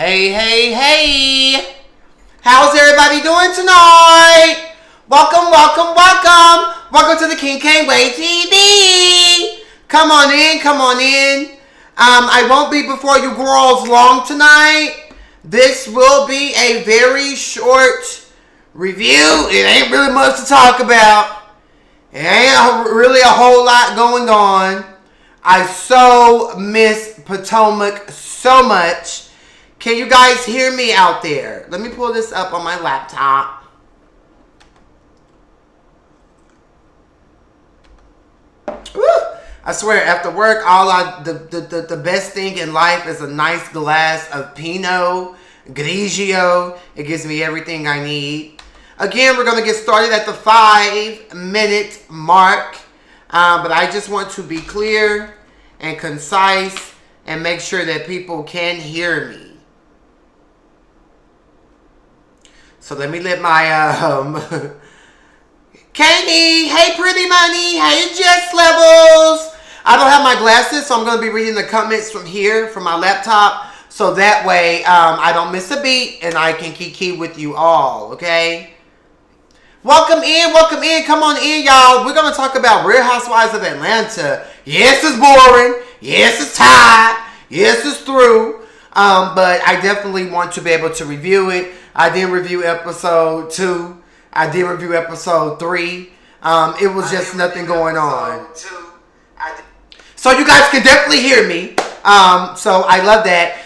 Hey, hey, hey! How's everybody doing tonight? Welcome, welcome, welcome! Welcome to the King Cain TV! Come on in, come on in. I won't be before you girls long tonight. This will be a very short review. It ain't really much to talk about. It ain't really a whole lot going on. I so miss Potomac so much. Can you guys hear me out there? Let me pull this up on my laptop. Woo! I swear, after work, the best thing in life is a nice glass of Pinot Grigio. It gives me everything I need. Again, we're going to get started at the 5-minute mark. But I just want to be clear and concise and make sure that people can hear me. So let me let my, Katie, hey Pretty Money, hey Jess Levels. I don't have my glasses, so I'm going to be reading the comments from here, from my laptop. So that way, I don't miss a beat and I can kiki with you all, okay? Welcome in, come on in, y'all. We're going to talk about Real Housewives of Atlanta. Yes, it's boring. Yes, it's tired. Yes, it's through. But I definitely want to be able to review it. I did review episode 2. I did review episode 3. It was just nothing going on. So you guys can definitely hear me. So I love that.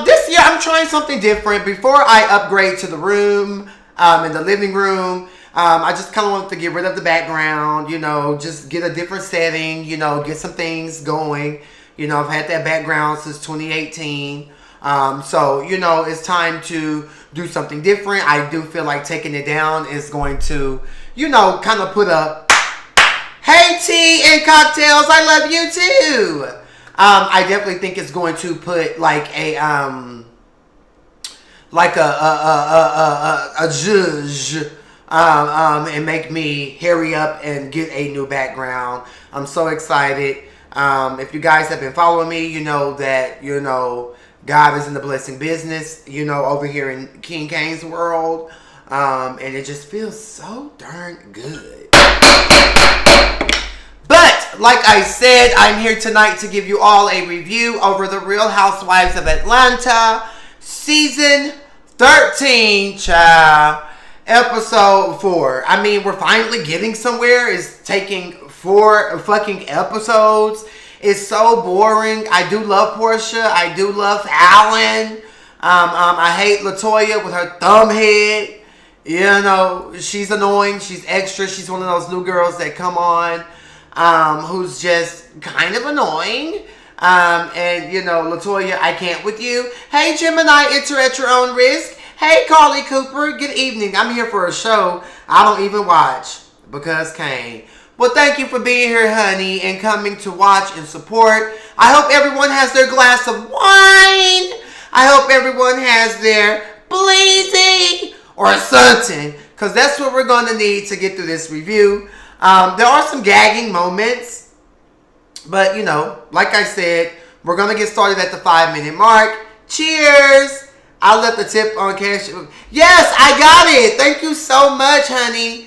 This year I'm trying something different. Before I upgrade to the room, in the living room, I just kind of wanted to get rid of the background, you know, just get a different setting, you know, get some things going. You know, I've had that background since 2018. So, you know, it's time to do something different. I do feel like taking it down is going to, you know, kind of put a, hey, tea and cocktails, I love you too. I definitely think it's going to put like a zhuzh, and make me hurry up and get a new background. I'm so excited. If you guys have been following me, you know that, you know, God is in the blessing business, you know, over here in King Cain's world. And it just feels so darn good. But, like I said, I'm here tonight to give you all a review over the Real Housewives of Atlanta, Season 13, child, Episode 4. I mean, we're finally getting somewhere. It's taking 4 fucking episodes. It's so boring. I do love Portia. I do love Alan. I hate LaToya with her thumb head. You know, she's annoying. She's extra. She's one of those new girls that come on, who's just kind of annoying. And, you know, LaToya, I can't with you. Hey, Gemini, enter at your own risk. Hey, Carly Cooper, good evening. I'm here for a show I don't even watch because Cain. Well, thank you for being here, honey, and coming to watch and support. I hope everyone has their glass of wine. I hope everyone has their bleezy or something, because that's what we're going to need to get through this review. There are some gagging moments, but, you know, like I said, we're going to get started at the 5-minute mark. Cheers. I left the tip on cash. Yes, I got it. Thank you so much, honey.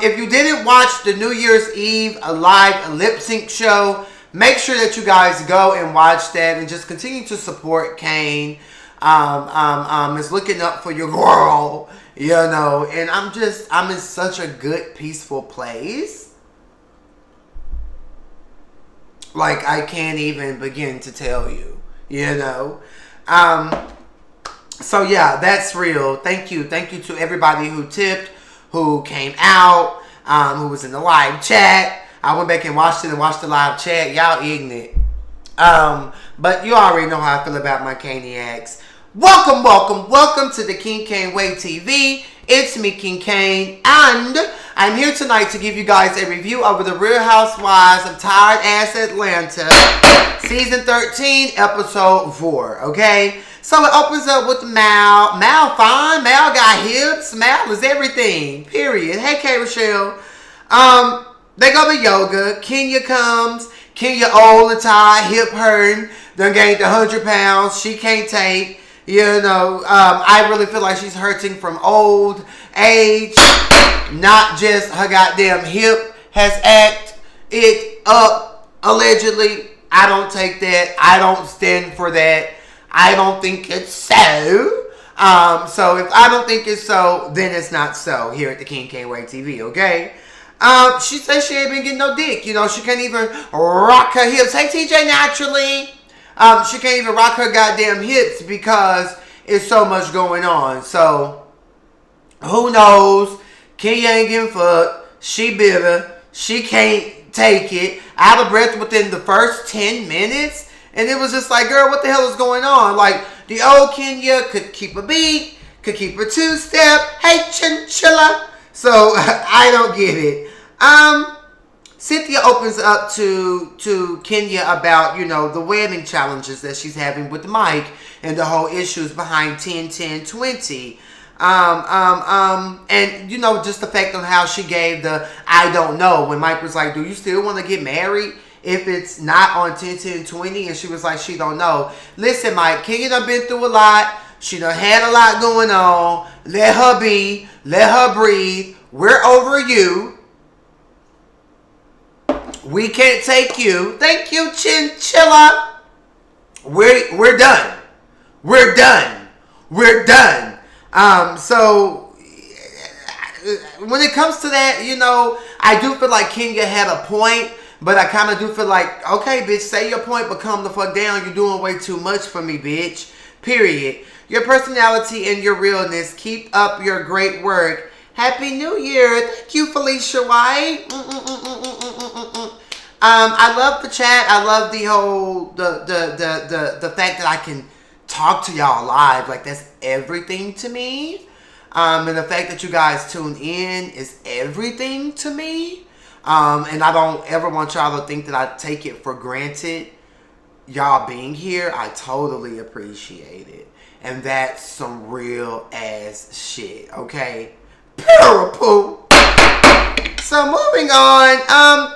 If you didn't watch the New Year's Eve live lip sync show, make sure that you guys go and watch that and just continue to support Cain. Is looking up for your girl, you know, and I'm in such a good, peaceful place. Like, I can't even begin to tell you, you know. So yeah, that's real. Thank you to everybody who tipped, who came out, who was in the live chat. I went back and watched it and watched the live chat. Y'all ignorant. But you already know how I feel about my Caniacs. Welcome to the King Cain Way TV. It's me, King Cain, and I'm here tonight to give you guys a review over the Real Housewives of Tired Ass Atlanta, Season 13, Episode 4, okay? So it opens up with Mal. Mal fine. Mal got hips. Mal is everything. Period. Hey, K. Rochelle. They go to yoga. Kenya comes. Kenya old and tired, hip hurting. Done gained 100 pounds. She can't take. You know, I really feel like she's hurting from old age. Not just her goddamn hip has acted it up, allegedly. I don't take that. I don't stand for that. I don't think it's so. So if I don't think it's so, then it's not so here at the King Can't Wait TV, okay? She says she ain't been getting no dick. You know, she can't even rock her hips. Hey, TJ, naturally. She can't even rock her goddamn hips because it's so much going on. So, who knows? Kenya ain't getting fucked. She bitter. She can't take it. Out of breath within the first 10 minutes. And it was just like, girl, what the hell is going on? Like, the old Kenya could keep a beat, could keep a two-step. Hey, chinchilla. So, I don't get it. Cynthia opens up to Kenya about, you know, the wedding challenges that she's having with Mike and the whole issues behind 10-10-20. And, you know, just the fact on how she gave the I don't know when Mike was like, do you still want to get married if it's not on 10-10-20? And she was like, she don't know. Listen, Mike, Kenya done been through a lot. She done had a lot going on. Let her be. Let her breathe. We're over you. We can't take you. Thank you, chinchilla. We're done. We're done. We're done. So when it comes to that, you know, I do feel like Kenya had a point, but I kind of do feel like, okay, bitch, say your point, but calm the fuck down. You're doing way too much for me, bitch. Period. Your personality and your realness. Keep up your great work. Happy New Year. Thank you, Felicia White. I love the chat. I love the whole, the fact that I can talk to y'all live. Like, that's everything to me. And the fact that you guys tune in is everything to me. And I don't ever want y'all to think that I take it for granted. Y'all being here, I totally appreciate it. And that's some real ass shit, okay? Parapoo. So moving on,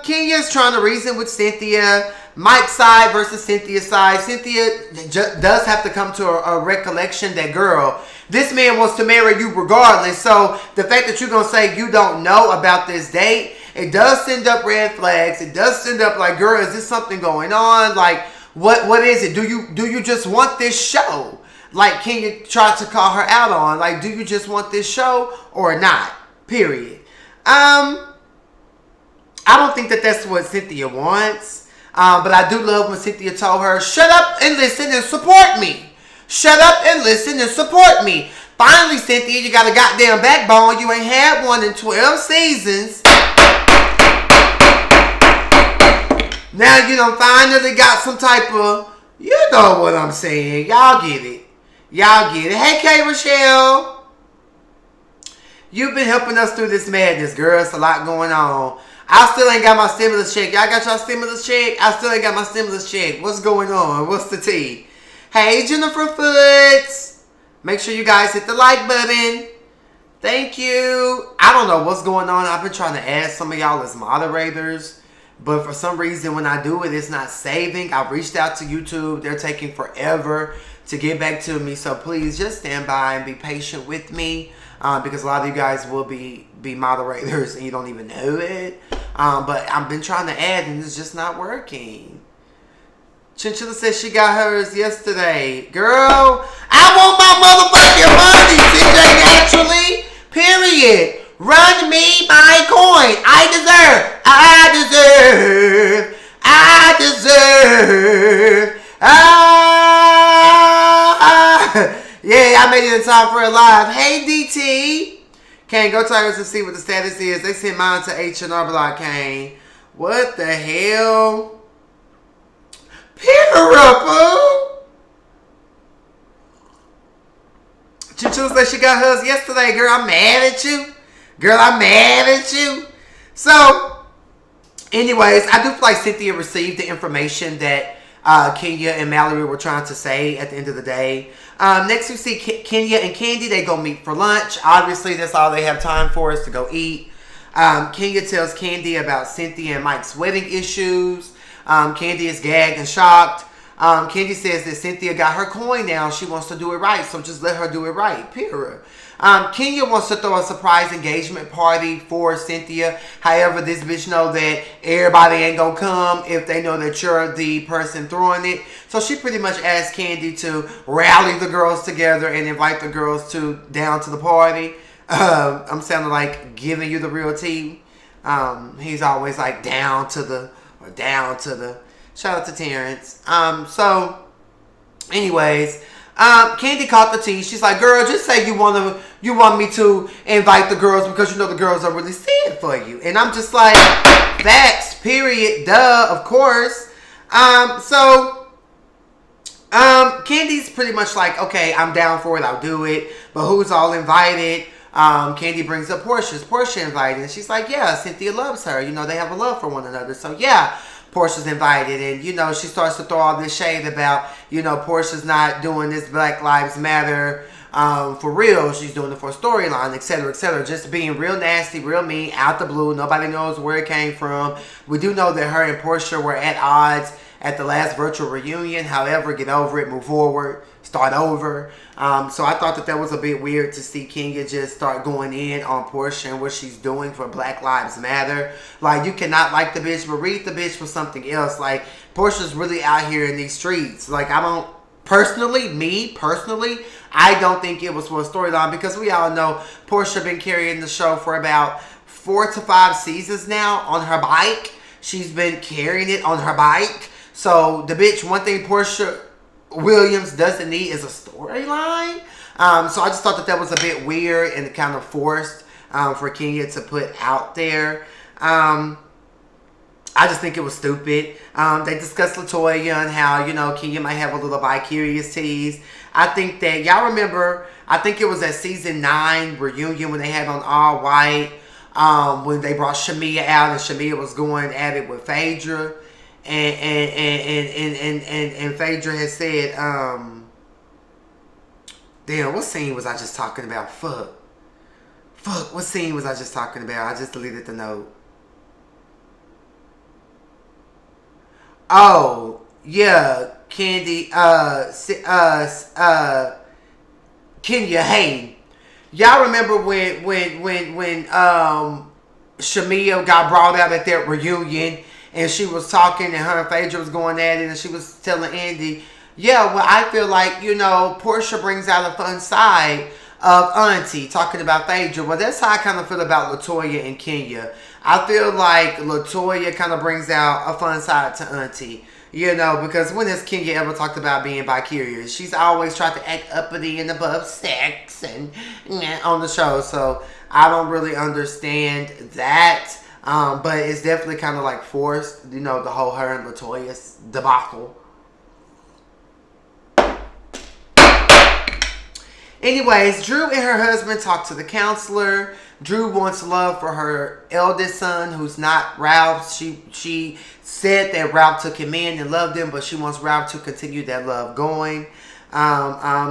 Kenya's trying to reason with Cynthia. Mike's side versus Cynthia's side. Cynthia does have to come to a recollection that, girl, this man wants to marry you regardless. So the fact that you're going to say you don't know about this date, it does send up red flags. It does send up like, girl, is this something going on? Like, what is it? Do you just want this show? Like Kenya tried to call her out on. Like, do you just want this show or not? Period. I don't think that that's what Cynthia wants. But I do love when Cynthia told her, shut up and listen and support me. Shut up and listen and support me. Finally, Cynthia, you got a goddamn backbone. You ain't had one in 12 seasons. Now you done finally got some type of, you know what I'm saying. Y'all get it. Y'all get it. Hey, K. Rochelle. You've been helping us through this madness, girl. It's a lot going on. I still ain't got my stimulus check. Y'all got y'all stimulus check? I still ain't got my stimulus check. What's going on? What's the tea? Hey, Jennifer Foots. Make sure you guys hit the like button. Thank you. I don't know what's going on. I've been trying to add some of y'all as moderators. But for some reason, when I do it, it's not saving. I've reached out to YouTube. They're taking forever to get back to me. So please just stand by and be patient with me. Because a lot of you guys will be moderators and you don't even know it. But I've been trying to add and it's just not working. Chinchilla says she got hers yesterday. Girl, I want my motherfucking money, CJ, naturally. Period. Run me my coin. I deserve. Yeah, I made it in time for a live. Hey, DT. Cain, go Tigers and see what the status is. They sent mine to H&R Block, Cain. What the hell? Peter-upper. Chinchilla said she got hers yesterday. Girl, I'm mad at you. Girl, I'm mad at you. So, anyways, I do feel like Cynthia received the information that Kenya and Mallory were trying to say at the end of the day. Next we see Kenya and Candy. They go meet for lunch. Obviously, that's all they have time for is to go eat. Kenya tells Candy about Cynthia and Mike's wedding issues. Candy is gagged and shocked. Candy says that Cynthia got her coin now. She wants to do it right, so just let her do it right. Period. Kenya wants to throw a surprise engagement party for Cynthia. However, this bitch know that everybody ain't gonna come if they know that you're the person throwing it. So she pretty much asked Candy to rally the girls together and invite the girls down to the party. I'm sounding like giving you the real tea. He's always like down to the. Shout out to Terrence. Anyways, Candy caught the tea. She's like, girl, just say you want me to invite the girls because you know the girls are really sad for you. And I'm just like, facts, period, duh, of course. Candy's pretty much like, okay, I'm down for it, I'll do it. But who's all invited? Candy brings up Portia invited. And she's like, yeah, Cynthia loves her. You know, they have a love for one another. So yeah, Portia's invited. And, you know, she starts to throw all this shade about, you know, Portia's not doing this Black Lives Matter for real. She's doing it for a storyline, etc., etc. Just being real nasty, real mean, out the blue. Nobody knows where it came from. We do know that her and Portia were at odds at the last virtual reunion. However, get over it, move forward, start over. So I thought that was a bit weird to see Kenya just start going in on Portia and what she's doing for Black Lives Matter. Like, you cannot like the bitch, but read the bitch for something else. Like, Portia's really out here in these streets. Like, I don't, me personally, I don't think it was for a storyline because we all know Portia been carrying the show for about 4 to 5 seasons now on her bike. She's been carrying it on her bike. So, the bitch, one thing Portia Williams doesn't need is a storyline. So I just thought that was a bit weird and kind of forced for Kenya to put out there. I just think it was stupid. They discussed LaToya and how, you know, Kenya might have a little vicarious tease. I think that, y'all remember, I think it was at season 9 reunion when they had on all white, when they brought Shamia out and Shamia was going at it with Phaedra. And Phaedra had said, damn, what scene was I just talking about? Fuck, what scene was I just talking about? I just deleted the note. Oh, yeah, Candy, Kenya, hey, y'all remember when Shamia got brought out at that reunion and she was talking and her and Phaedra was going at it and she was telling Andy, yeah, well, I feel like, you know, Portia brings out a fun side of Auntie, talking about Phaedra. Well, that's how I kind of feel about LaToya and Kenya. I feel like LaToya kind of brings out a fun side to Auntie. You know, because when has Kenya ever talked about being vicarious? She's always tried to act uppity and above sex and on the show. So I don't really understand that. But it's definitely kind of like forced, you know, the whole her and LaToya's debacle. Anyways, Drew and her husband talked to the counselor. Drew wants love for her eldest son, who's not Ralph. She said that Ralph took him in and loved him, but she wants Ralph to continue that love going.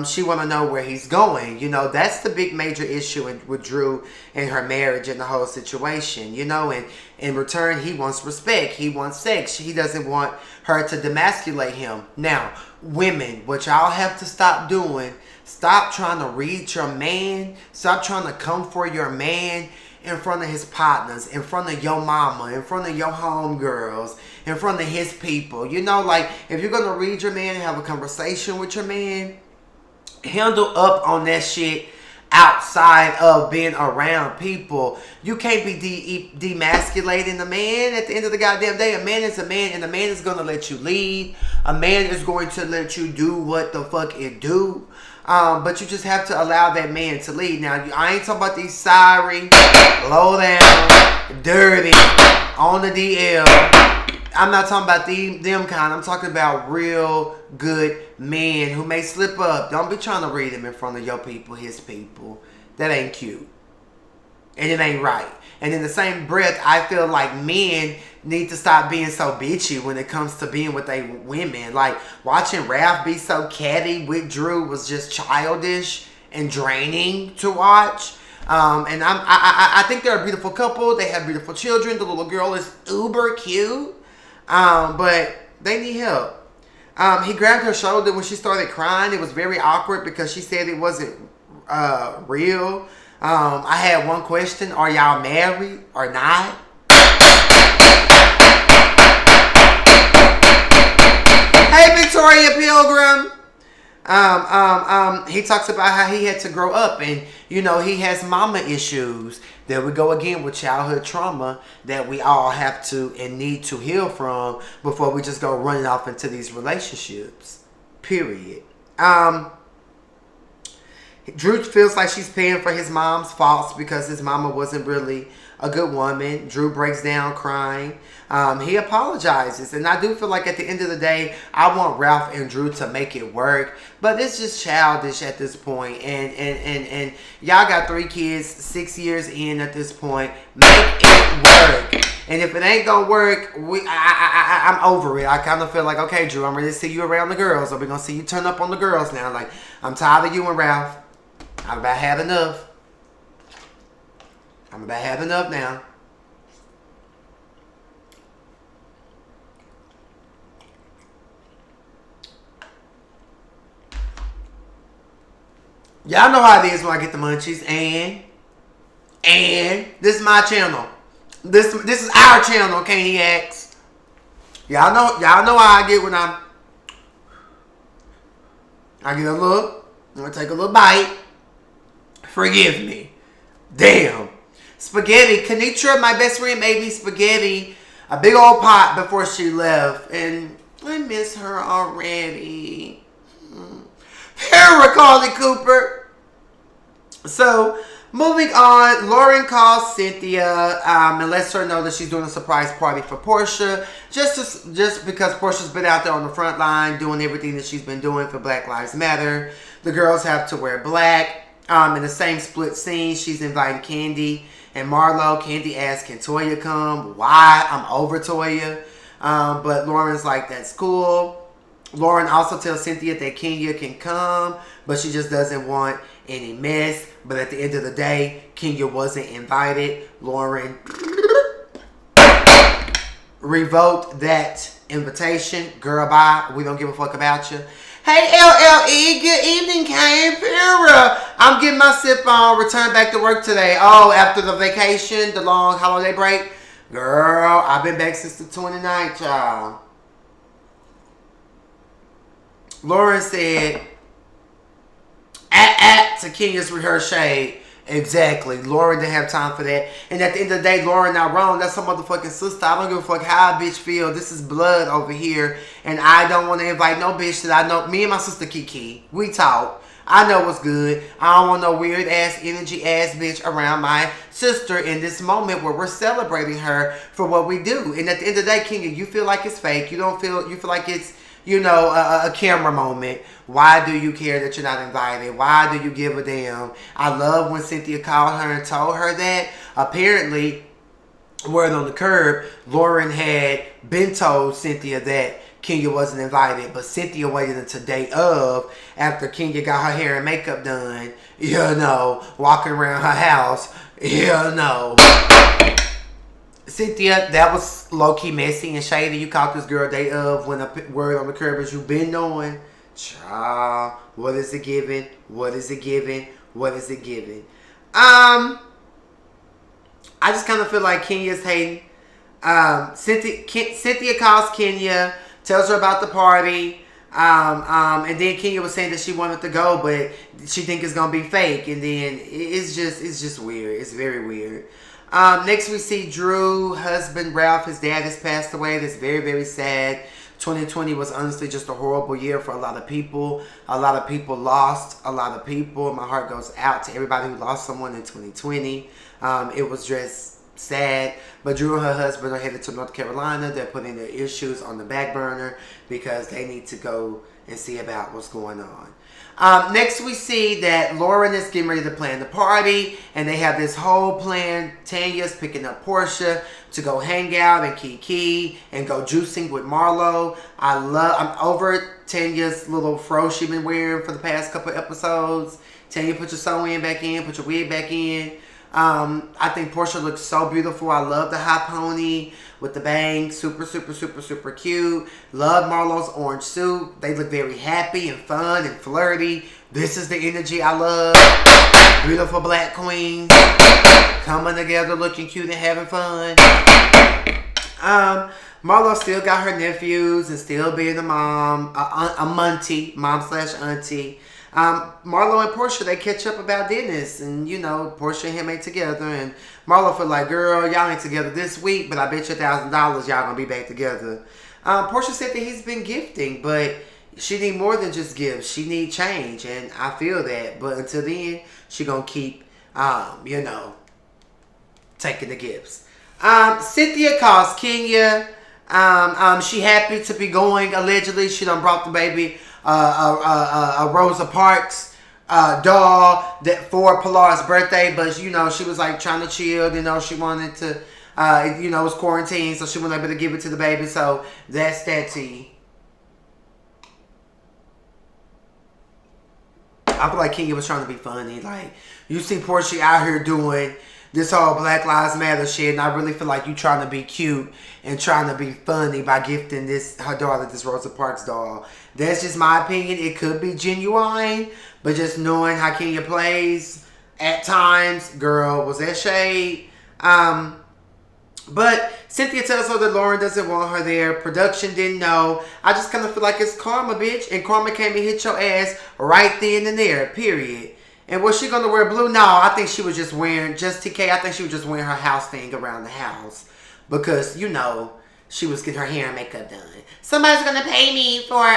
She want to know where he's going. You know, that's the big major issue with Drew and her marriage and the whole situation. You know, and in return, he wants respect. He wants sex. He doesn't want her to demasculate him. Now, women, what y'all have to stop doing, stop trying to read your man. Stop trying to come for your man in front of his partners, in front of your mama, in front of your homegirls, in front of his people. You know, like, if you're going to read your man and have a conversation with your man, handle up on that shit outside of being around people. You can't be demasculating a man at the end of the goddamn day. A man is a man, and a man is going to let you lead. A man is going to let you do what the fuck it do. But you just have to allow that man to lead. Now, I ain't talking about these sorry, low down, dirty, on the DL. I'm not talking about them kind. I'm talking about real good men who may slip up. Don't be trying to read him in front of your people, his people. That ain't cute. And it ain't right. And in the same breath, I feel like men need to stop being so bitchy when it comes to being with they women. Like, watching Ralph be so catty with Drew was just childish and draining to watch. And I think they're a beautiful couple. They have beautiful children. The little girl is uber cute. But they need help. He grabbed her shoulder when she started crying. It was very awkward because she said it wasn't real. I had one question: are y'all married or not? Hey, Victoria Pilgrim. He talks about how he had to grow up and, you know, he has mama issues. There we go again with childhood trauma that we all have to and need to heal from before we just go running off into these relationships. Period. Drew feels like she's paying for his mom's faults because his mama wasn't really a good woman. Drew breaks down crying. He apologizes. And I do feel like at the end of the day, I want Ralph and Drew to make it work. But it's just childish at this point. And y'all got 3 kids, 6 years in at this point. Make it work. And if it ain't gonna work, I'm over it. I kind of feel like, okay, Drew, I'm ready to see you around the girls. Or we're gonna see you turn up on the girls now. Like, I'm tired of you and Ralph. I'm about had enough. I'm about had enough now. Y'all know how it is when I get the munchies. And this is my channel. This is our channel, Caniacs. Y'all know how I get when I get a look. I'm gonna take a little bite. Forgive me. Damn. Spaghetti. Kanitra, my best friend, made me spaghetti. A big old pot before she left. And I miss her already. Para called it Cooper. So, moving on. Lauren calls Cynthia and lets her know that she's doing a surprise party for Portia. Just because Portia's been out there on the front line doing everything that she's been doing for Black Lives Matter. The girls have to wear black. In the same split scene, she's inviting Candy and Marlo. Candy asks, can Toya come? Why? I'm over Toya. But Lauren's like, that's cool. Lauren also tells Cynthia that Kenya can come, but she just doesn't want any mess. But at the end of the day, Kenya wasn't invited. Lauren revoked that invitation. Girl, bye. We don't give a fuck about you. Hey, LLE, good evening, Cain. I'm getting my sip on. Return back to work today. Oh, after the vacation, the long holiday break. Girl, I've been back since the 29th, y'all. Lauren said, to Kenya's rehearsed shade. Exactly. Lauren didn't have time for that. And at the end of the day, Lauren not wrong. That's her motherfucking sister. I don't give a fuck how a bitch feel. This is blood over here. And I don't want to invite no bitch that I know. Me and my sister Kiki, we talk. I know what's good. I don't want no weird ass, energy ass bitch around my sister in this moment where we're celebrating her for what we do. And at the end of the day, Kenya, you feel like it's fake. You feel like it's, you know, a camera moment. Why do you care that you're not invited? Why do you give a damn? I love when Cynthia called her and told her that. Apparently, word on the curb, Lauren had been told Cynthia that Kenya wasn't invited. But Cynthia waited until day of, after Kenya got her hair and makeup done, you know, walking around her house, you know. Cynthia, that was low-key messy and shady. You caught this girl day of when a word on the curb is you been knowing. Child, what is it giving? What is it giving? What is it giving? I just kind of feel like Kenya's hating. Cynthia calls Kenya, tells her about the party. And then Kenya was saying that she wanted to go, but she think it's gonna be fake. And then it's just weird. It's very weird. Next we see Drew, husband Ralph. His dad has passed away. That's very, very sad. 2020 was honestly just a horrible year for a lot of people. A lot of people lost a lot of people. My heart goes out to everybody who lost someone in 2020. It was just sad. But Drew and her husband are headed to North Carolina. They're putting their issues on the back burner because they need to go and see about what's going on. Next we see that Lauren is getting ready to plan the party, and they have this whole plan. Tanya's picking up Portia to go hang out and kiki and go juicing with Marlo. I'm over Tanya's little fro she's been wearing for the past couple episodes. Tanya, put your sew-in back in, put your wig back in. I think Portia looks so beautiful. I love the high pony with the bangs. Super, super, super, super cute. Love Marlo's orange suit. They look very happy and fun and flirty. This is the energy I love. Beautiful black queens coming together, looking cute and having fun. Marlo still got her nephews and still being a mom, mom/auntie. Marlo and Portia, they catch up about Dennis, and you know, Portia and him ain't together, and Marlo feel like, girl, y'all ain't together this week, but I bet you $1,000 y'all gonna be back together. Portia said that he's been gifting, but she need more than just gifts. She need change, and I feel that. But until then, she gonna keep, you know, taking the gifts. Cynthia calls Kenya. She happy to be going. Allegedly, she done brought the baby a Rosa Parks doll that for Pilar's birthday, but you know, she was like trying to chill. You know, she wanted to, you know, it was quarantine, so she wasn't able to give it to the baby. So that's that tea. I feel like Kenya was trying to be funny. Like, you see Portia out here doing this whole Black Lives Matter shit, and I really feel like you trying to be cute and trying to be funny by gifting her daughter this Rosa Parks doll. That's just my opinion. It could be genuine, but just knowing how Kenya plays at times, girl, was that shade? But Cynthia tells her that Lauren doesn't want her there. Production didn't know. I just kind of feel like it's karma, bitch. And karma came and hit your ass right then and there, period. And was she going to wear blue? No, I think she was just wearing, just TK, I think she was just wearing her house thing around the house. Because, you know, she was getting her hair and makeup done. Somebody's going to pay me for my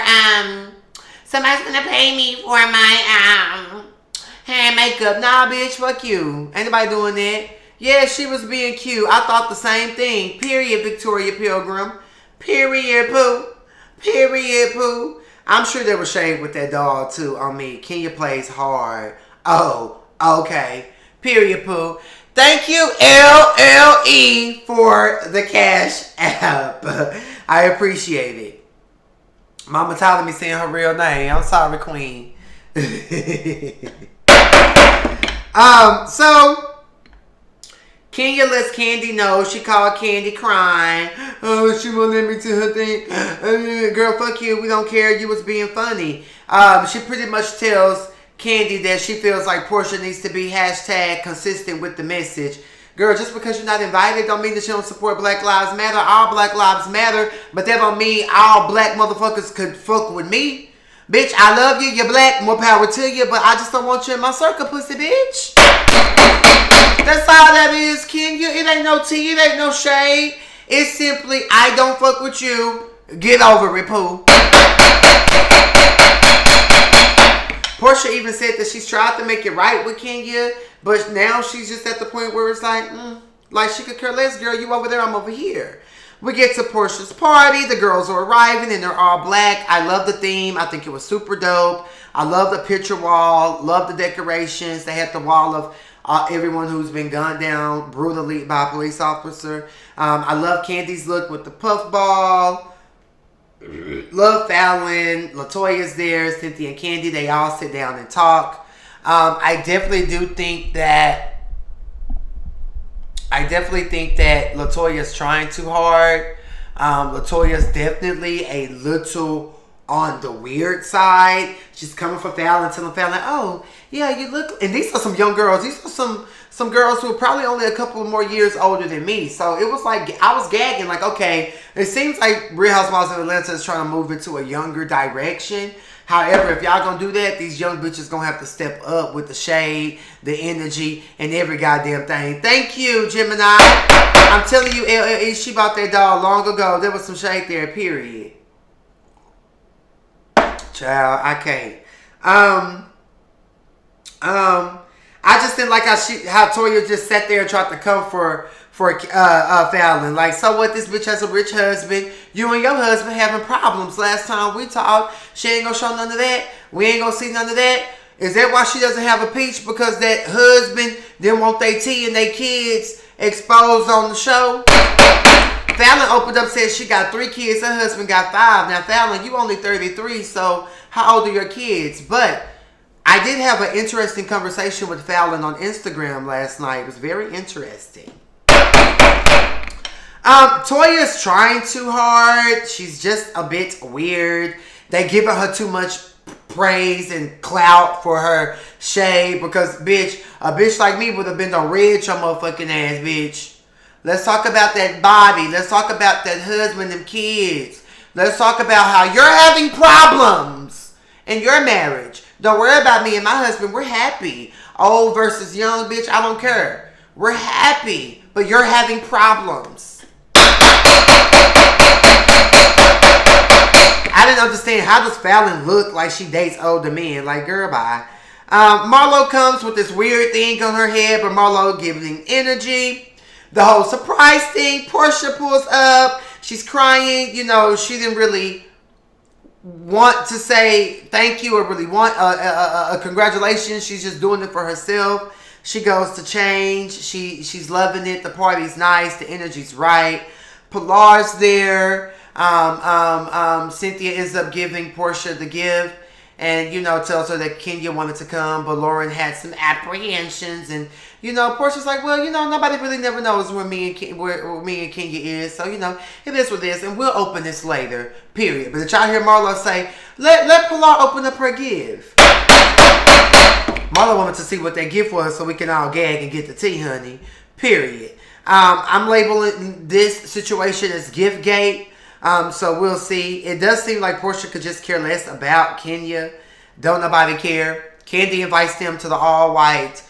hair and makeup. Nah, bitch, fuck you. Ain't nobody doing that. Yeah, she was being cute. I thought the same thing. Period, Victoria Pilgrim. Period, poo. Period, poo. I'm sure there was shade with that doll, too, on me. Kenya plays hard. Oh, okay. Period, poo. Thank you, LLE, for the Cash App. I appreciate it. Mama telling me saying her real name. I'm sorry, Queen. So Kenya lets Candy know. She called Candy crying. Oh, she won't let me to her thing. Girl, fuck you. We don't care. You was being funny. She pretty much tells Candy that she feels like Portia needs to be hashtag consistent with the message. Girl, just because you're not invited don't mean that you don't support Black Lives Matter. All Black Lives Matter. But that don't mean all black motherfuckers could fuck with me. Bitch, I love you. You're black. More power to you. But I just don't want you in my circle, pussy bitch. That's all that is, Kenya. It ain't no tea. It ain't no shade. It's simply, I don't fuck with you. Get over it, poo. Portia even said that she's tried to make it right with Kenya, but now she's just at the point where it's like she could care less, girl. You over there, I'm over here. We get to Portia's party. The girls are arriving and they're all black. I love the theme. I think it was super dope. I love the picture wall. Love the decorations. They had the wall of everyone who's been gunned down brutally by a police officer. I love Candy's look with the puff ball. Love Fallon. LaToya's there. Cynthia and Candy. They all sit down and talk. I definitely think that LaToya's trying too hard. LaToya's definitely a little on the weird side. She's coming for Fallon, telling Fallon, oh, yeah, you look... And these are some young girls. These are some girls who are probably only a couple of more years older than me. So it was like, I was gagging, like, okay, it seems like Real Housewives of Atlanta is trying to move into a younger direction. However, if y'all gonna do that, these young bitches gonna have to step up with the shade, the energy, and every goddamn thing. Thank you, Gemini. I'm telling you, LLE, she bought that doll long ago. There was some shade there, period. Child, I can't. I just didn't like how Toya just sat there and tried to come for Fallon. Like, so what? This bitch has a rich husband. You and your husband having problems. Last time we talked, she ain't gonna show none of that. We ain't gonna see none of that. Is that why she doesn't have a peach? Because that husband didn't want their tea and their kids exposed on the show? Fallon opened up, said she got 3 kids. Her husband got 5. Now, Fallon, you only 33, so how old are your kids? But I I did have an interesting conversation with Fallon on Instagram last night. It was very interesting. Toya's trying too hard. She's just a bit weird. They giving her too much praise and clout for her shade because, bitch, a bitch like me would have been the red your motherfucking ass, bitch. Let's talk about that body. Let's talk about that husband and kids. Let's talk about how you're having problems in your marriage. Don't worry about me and my husband. We're happy. Old versus young, bitch, I don't care. We're happy, but you're having problems. I didn't understand, how does Fallon look like she dates older men? Like, girl, bye. Marlo comes with this weird thing on her head, but Marlo giving energy. The whole surprise thing, Portia pulls up. She's crying. You know, she didn't really want to say thank you or really want a congratulations. She's just doing it for herself. She goes to change. She's loving it. The party's nice. The energy's right. Pilar's there. Cynthia ends up giving Portia the gift and, you know, tells her that Kenya wanted to come, but Lauren had some apprehensions. And, you know, Portia's like, well, you know, nobody really never knows where me and Kenya is. So, you know, it is what it is. And we'll open this later, period. But did y'all hear Marlo say, let Pilar open up her gift? Marlo wanted to see what that gift was so we can all gag and get the tea, honey. Period. I'm labeling this situation as gift gate. So we'll see. It does seem like Portia could just care less about Kenya. Don't nobody care. Candy invites them to the all-white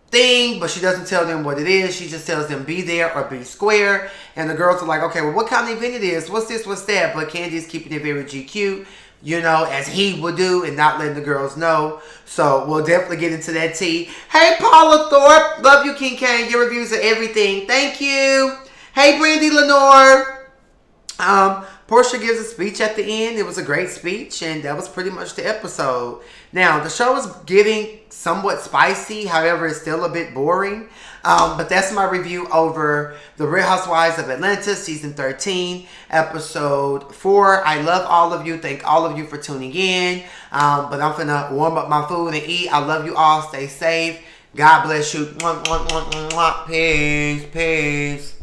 thing, but she doesn't tell them what it is. She just tells them be there or be square. And the girls are like, okay, well, what kind of event it is? What's this? What's that? But Candy's keeping it very GQ, you know, as he would do, and not letting the girls know. So we'll definitely get into that tea. Hey, Paula Thorpe. Love you, King Cain. Your reviews are everything. Thank you. Hey, Brandy Lenore. Portia gives a speech at the end. It was a great speech, and that was pretty much the episode. Now, the show is getting somewhat spicy. However, it's still a bit boring. But that's my review over The Real Housewives of Atlanta, Season 13, Episode 4. I love all of you. Thank all of you for tuning in. But I'm finna warm up my food and eat. I love you all. Stay safe. God bless you. Peace. Peace.